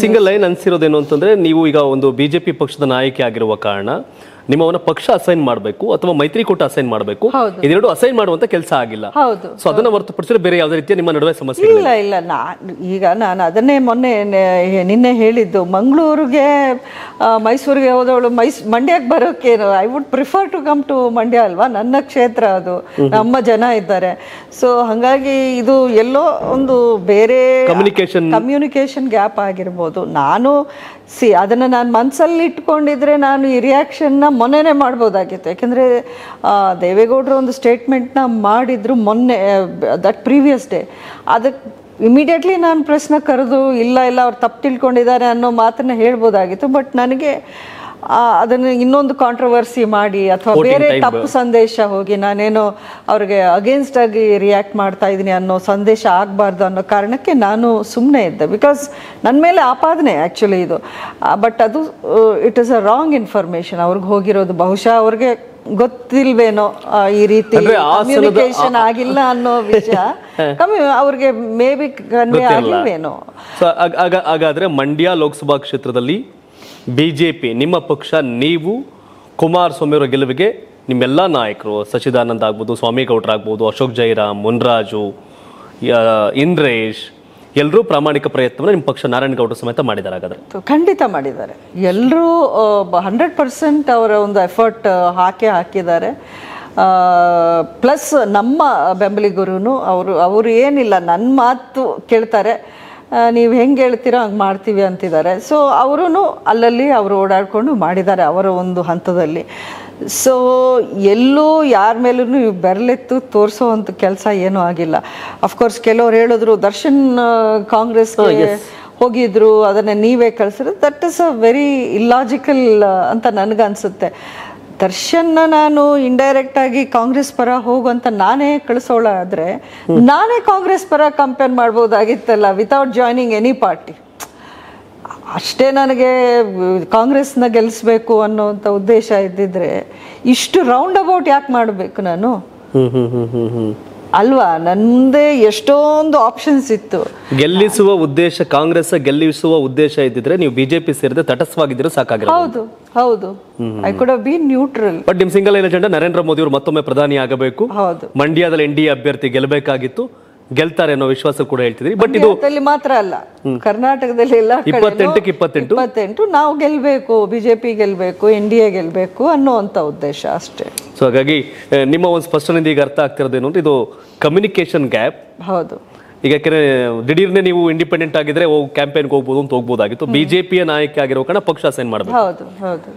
Single line ಅನ್ಸಿರೋದೇನು ಅಂತಂದ್ರೆ ನೀವು ಈಗ ಒಂದು ಬಿಜೆಪಿ ಪಕ್ಷದ ನಾಯಕಿ ಆಗಿರುವ ಕಾರಣ ನಿಮ್ಮವನ್ನ ಪಕ್ಷ ಅಸೈನ್ ಮಾಡಬೇಕು ಅಥವಾ ಮೈತ್ರಿಕೂಟ ಅಸೈನ್ ಮಾಡಬೇಕು, ಇದೆರಡು ಅಸೈನ್ ಮಾಡುವಂತ ಕೆಲಸ ಆಗಿಲ್ಲ. ಸೊ ಅದನ್ನ ಹೊರತುಪಡಿಸಿದ್ರೆ ಬೇರೆ ಯಾವುದೇ ರೀತಿಯ ನಿಮ್ಮ ನಡುವೆ ಸಮಸ್ಯೆ ಇಲ್ಲ. ಇಲ್ಲ ಈಗ ನಾನು ಅದನ್ನೇ ನಿನ್ನೆ ಹೇಳಿದ್ದು, ಮಂಗಳೂರಿಗೆ ಮೈಸೂರಿಗೆ ಹೋದವಳು ಮಂಡ್ಯಕ್ಕೆ ಬರೋಕ್ಕೇನು, I would prefer to come to Mandya ಅಲ್ವಾ, ನನ್ನ ಕ್ಷೇತ್ರ ಅದು, ನಮ್ಮ ಜನ ಇದ್ದಾರೆ. ಸೊ ಹಾಗಾಗಿ ಇದು ಎಲ್ಲೋ ಒಂದು ಬೇರೆ ಕಮ್ಯುನಿಕೇಶನ್ ಗ್ಯಾಪ್ ಆಗಿರ್ಬೋದು. ಅದನ್ನು ನಾನು ಮನಸ್ಸಲ್ಲಿ ಇಟ್ಕೊಂಡಿದ್ರೆ ನಾನು ಈ ರಿಯಾಕ್ಷನ್ನ ಮೊನ್ನೆನೇ ಮಾಡ್ಬೋದಾಗಿತ್ತು. ಯಾಕೆಂದರೆ ದೇವೇಗೌಡರು ಒಂದು ಸ್ಟೇಟ್ಮೆಂಟ್ನ ಮಾಡಿದ್ರು ಮೊನ್ನೆ, ದಟ್ ಪ್ರೀವಿಯಸ್ ಡೇ. ಅದಕ್ಕೆ ಇಮಿಡಿಯೇಟ್ಲಿ ನಾನು ಪ್ರಶ್ನೆ ಕರೆದು ಇಲ್ಲ ಅವ್ರು ತಪ್ಪು ತಿಳ್ಕೊಂಡಿದ್ದಾರೆ ಅನ್ನೋ ಮಾತನ್ನ ಹೇಳ್ಬೋದಾಗಿತ್ತು. ಬಟ್ ನನಗೆ ಅದನ್ನು ಇನ್ನೊಂದು ಕಾಂಟ್ರವರ್ಸಿ ಮಾಡಿ ಅಥವಾ ಬೇರೆ ತಪ್ಪು ಸಂದೇಶ ಹೋಗಿ ನಾನೇನೋ ಅವ್ರಿಗೆ ಅಗೇನ್ಸ್ಟ್ ಆಗಿ ರಿಯಾಕ್ಟ್ ಮಾಡ್ತಾ ಇದ್ದೀನಿ ಅನ್ನೋ ಸಂದೇಶ ಆಗಬಾರ್ದು ಅನ್ನೋ ಕಾರಣಕ್ಕೆ ನಾನು ಸುಮ್ಮನೆ ಇದ್ದೆ. ಬಿಕಾಸ್ ನನ್ನ ಮೇಲೆ ಆಪಾದನೆ ಆ್ಯಕ್ಚುಲಿ ಇದು. ಬಟ್ ಅದು it is a wrong information ಅವ್ರಿಗೆ ಹೋಗಿರೋದು. ಬಹುಶಃ ಅವ್ರಿಗೆ ಗೊತ್ತಿಲ್ವೇನೋ ಈ ರೀತಿ ಕಮ್ಯುನಿಕೇಶನ್ ಆಗಿಲ್ಲ ಅನ್ನೋ ವಿಷಯ ಅವ್ರಿಗೆ ಮೇ ಬಿ ಕನ್ವೆ ಆಗಿಲ್ವೇನೋ. ಹಾಗಾದ್ರೆ ಮಂಡ್ಯ ಲೋಕಸಭಾ ಕ್ಷೇತ್ರದಲ್ಲಿ ಬಿಜೆಪಿ ನಿಮ್ಮ ಪಕ್ಷ, ನೀವು ಕುಮಾರಸ್ವಾಮಿ ಅವರ ಗೆಲುವಿಗೆ ನಿಮ್ಮೆಲ್ಲ ನಾಯಕರು ಸಚ್ಚಿದಾನಂದ ಆಗ್ಬೋದು, ಸ್ವಾಮಿಗೌಡರು ಆಗ್ಬೋದು, ಅಶೋಕ್ ಜೈರಾಮ್, ಮುನ್ರಾಜು, ಇಂದ್ರೇಶ್ ಎಲ್ಲರೂ ಪ್ರಾಮಾಣಿಕ ಪ್ರಯತ್ನವನ್ನು ನಿಮ್ಮ ಪಕ್ಷ ನಾರಾಯಣಗೌಡರು ಸಮೇತ ಮಾಡಿದ್ದಾರೆ. ಹಾಗಾದ್ರೆ ಖಂಡಿತ ಮಾಡಿದ್ದಾರೆ. ಎಲ್ಲರೂ 100% ಅವರ ಒಂದು ಎಫರ್ಟ್ ಹಾಕಿದ್ದಾರೆ. ಪ್ಲಸ್ ನಮ್ಮ ಬೆಂಬಲಿಗರು ಅವರು ಏನಿಲ್ಲ, ನನ್ನ ಮಾತು ಕೇಳ್ತಾರೆ, ನೀವು ಹೆಂಗೆ ಹೇಳ್ತೀರೋ ಹಂಗೆ ಮಾಡ್ತೀವಿ ಅಂತಿದ್ದಾರೆ. ಸೊ ಅವರೂ ಅಲ್ಲಲ್ಲಿ ಅವರು ಓಡಾಡಿಕೊಂಡು ಮಾಡಿದ್ದಾರೆ ಅವರ ಒಂದು ಹಂತದಲ್ಲಿ. ಸೊ ಎಲ್ಲೂ ಯಾರ ಮೇಲೂ ಬೆರಳೆತ್ತು ತೋರಿಸೋವಂಥ ಕೆಲಸ ಏನೂ ಆಗಿಲ್ಲ. ಅಫ್ಕೋರ್ಸ್ ಕೆಲವ್ರು ಹೇಳಿದ್ರು ದರ್ಶನ್ ಕಾಂಗ್ರೆಸ್ಗೆ ಹೋಗಿದ್ರು, ಅದನ್ನು ನೀವೇ ಕಳಿಸಿದ್ರು. That is a very illogical ಅಂತ ನನಗನ್ಸುತ್ತೆ. ದರ್ಶನ್ನ ನಾನು ಇಂಡೈರೆಕ್ಟ್ ಆಗಿ ಕಾಂಗ್ರೆಸ್ ಪರ ಹೋಗುವಂತ ನಾನೇ ಕಳಿಸೋಳಾದ್ರೆ ನಾನೇ ಕಾಂಗ್ರೆಸ್ ಪರ ಕಂಪೇರ್ ಮಾಡ್ಬೋದಾಗಿತ್ತಲ್ಲ, ವಿತೌಟ್ ಜಾಯ್ನಿಂಗ್ ಎನಿ ಪಾರ್ಟಿ. ಅಷ್ಟೇ ನನಗೆ ಕಾಂಗ್ರೆಸ್ನ ಗೆಲ್ಲಿಸ್ಬೇಕು ಅನ್ನೋಂಥ ಉದ್ದೇಶ ಇದ್ದಿದ್ರೆ ಇಷ್ಟು ರೌಂಡ್ ಅಬೌಟ್ ಯಾಕೆ ಮಾಡಬೇಕು ನಾನು ಅಲ್ವಾ? ನಂದೇ ಎಷ್ಟೊಂದು ಆಪ್ಷನ್ಸ್ ಇತ್ತು. ಗೆಲ್ಲಿಸುವ ಉದ್ದೇಶ, ಕಾಂಗ್ರೆಸ್ ಗೆಲ್ಲಿಸುವ ಉದ್ದೇಶ ಇದ್ದಿದ್ರೆ ನೀವು ಬಿಜೆಪಿ ಸೇರಿದ್ರೆ ತಟಸ್ಥವಾಗಿದ್ರೆ ಸಾಕಾಗಿರೋದು. ಹೌದು, I could have been neutral. But ನಿಮ್ single line agenda Narendra Modi ಅವರು ಮತ್ತೊಮ್ಮೆ ಪ್ರಧಾನಿ ಆಗಬೇಕು, ಮಂಡ್ಯದಲ್ಲಿ ಎನ್ಡಿಎ ಅಭ್ಯರ್ಥಿ ಗೆಲ್ಲಬೇಕಾಗಿತ್ತು, ಗೆಲ್ತಾರೆ ಅನ್ನೋ ವಿಶ್ವಾಸ ಕೂಡ ಹೇಳ್ತಿದ್ರಿ. ಬಟ್ ಇದು ಮಾತ್ರ ಅಲ್ಲ, ಕರ್ನಾಟಕದಲ್ಲಿ ಎಲ್ಲ 28 ನಾವು ಗೆಲ್ಬೇಕು, ಬಿಜೆಪಿ ಗೆಲ್ಬೇಕು, ಎನ್ಡಿಎ ಗೆಲ್ಬೇಕು ಅನ್ನುವಂತ ಉದ್ದೇಶ ಅಷ್ಟೇ. ಸೊ ಹಾಗಾಗಿ ನಿಮ್ಮ ಒಂದು ಸ್ಪಷ್ಟನೆಯಿಂದ ಈಗ ಅರ್ಥ ಆಗ್ತಿರೋದೇನು ಅಂದ್ರೆ ಇದು ಕಮ್ಯುನಿಕೇಶನ್ ಗ್ಯಾಪ್. ಹೌದು. ಈಗ ಯಾಕಂದ್ರೆ ದಿಢೀರ್ನೆ ನೀವು ಇಂಡಿಪೆಂಡೆಂಟ್ ಆಗಿದ್ರೆ ಕ್ಯಾಂಪೇನ್ಗೆ ಹೋಗ್ಬೋದು ಅಂತ ಹೋಗ್ಬೋದಾಗಿತ್ತು. ಬಿಜೆಪಿಯ ನಾಯಕಿ ಆಗಿರೋ ಕಾರಣ ಪಕ್ಷ ಅಸೈನ್ ಮಾಡಬೇಕು. ಹೌದು.